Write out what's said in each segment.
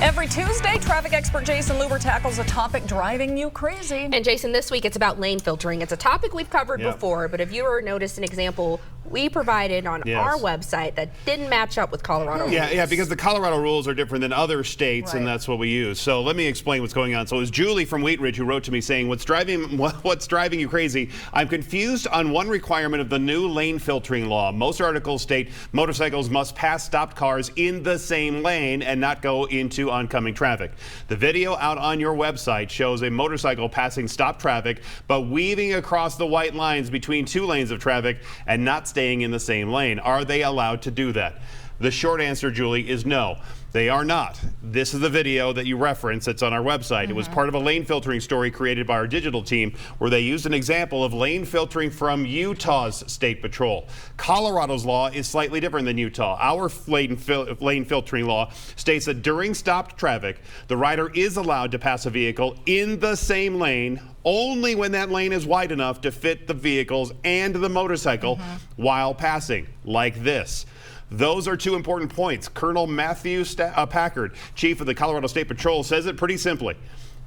Every Tuesday, traffic expert Jason Luber tackles a topic driving you crazy. And Jason, this week it's about lane filtering. It's a topic we've covered before, but if you ever noticed an example we provided on our website that didn't match up with Colorado rules. Yeah, because the Colorado rules are different than other states, and that's what we use. So let me explain what's going on. So it was Julie from Wheat Ridge who wrote to me saying, what's driving you crazy? I'm confused on one requirement of the new lane filtering law. Most articles state motorcycles must pass stopped cars in the same lane and not go into oncoming traffic. The video out on your website shows a motorcycle passing stopped traffic, but weaving across the white lines between two lanes of traffic and not staying in the same lane. Are they allowed to do that? The short answer, Julie, is no. They are not. This is the video that you referenced that's on our website. It was part of a lane filtering story created by our digital team where they used an example of lane filtering from Utah's State Patrol. Colorado's law is slightly different than Utah. Our lane filtering law states that during stopped traffic, the rider is allowed to pass a vehicle in the same lane only when that lane is wide enough to fit the vehicles and the motorcycle while passing, like this. Those are two important points. Colonel Matthew Packard, chief of the Colorado State Patrol, says it pretty simply.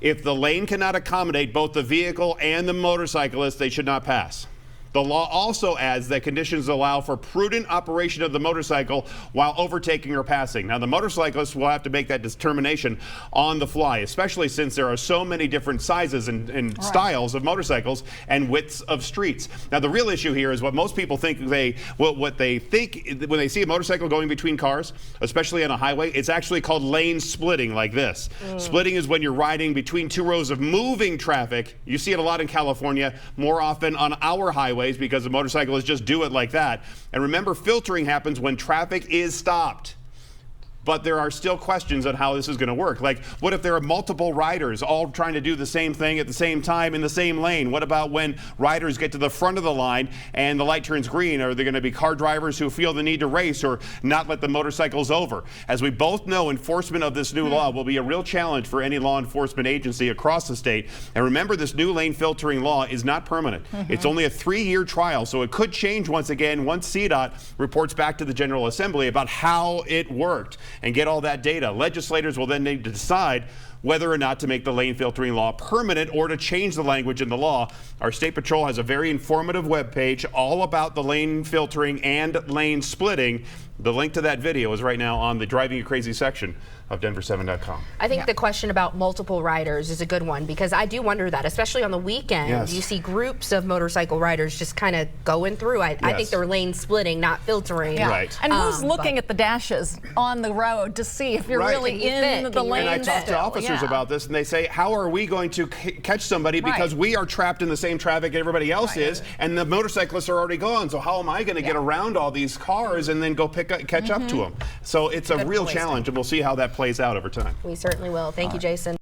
If the lane cannot accommodate both the vehicle and the motorcyclist, they should not pass. The law also adds that conditions allow for prudent operation of the motorcycle while overtaking or passing. Now, the motorcyclist will have to make that determination on the fly, especially since there are so many different sizes and styles of motorcycles and widths of streets. Now, the real issue here is what most people think what they think when they see a motorcycle going between cars, especially on a highway. It's actually called lane splitting, like this. Splitting is when you're riding between two rows of moving traffic. You see it a lot in California, more often on our highways, because the motorcyclists just do it like that. And remember, filtering happens when traffic is stopped. But there are still questions on how this is going to work. Like, what if there are multiple riders all trying to do the same thing at the same time in the same lane? What about when riders get to the front of the line and the light turns green? Are there going to be car drivers who feel the need to race or not let the motorcycles over? As we both know, enforcement of this new law will be a real challenge for any law enforcement agency across the state. And remember, this new lane filtering law is not permanent. It's only a 3-year trial, so it could change once again once CDOT reports back to the General Assembly about how it worked and get all that data. Legislators will then need to decide whether or not to make the lane filtering law permanent or to change the language in the law. Our State Patrol has a very informative webpage all about the lane filtering and lane splitting. The link to that video is right now on the Driving You Crazy section of Denver7.com. I think the question about multiple riders is a good one, because I do wonder that, especially on the weekend, you see groups of motorcycle riders just kind of going through. I think they're lane splitting, not filtering. And who's looking at the dashes on the road to see if you're really in the lane? And I talked to officers about this, and they say, how are we going to catch somebody because we are trapped in the same traffic everybody else is, and the motorcyclists are already gone. So how am I going to get around all these cars and then go catch up to them? So it's a real challenge, and we'll see how that plays out over time. We certainly will. Thank you, Jason.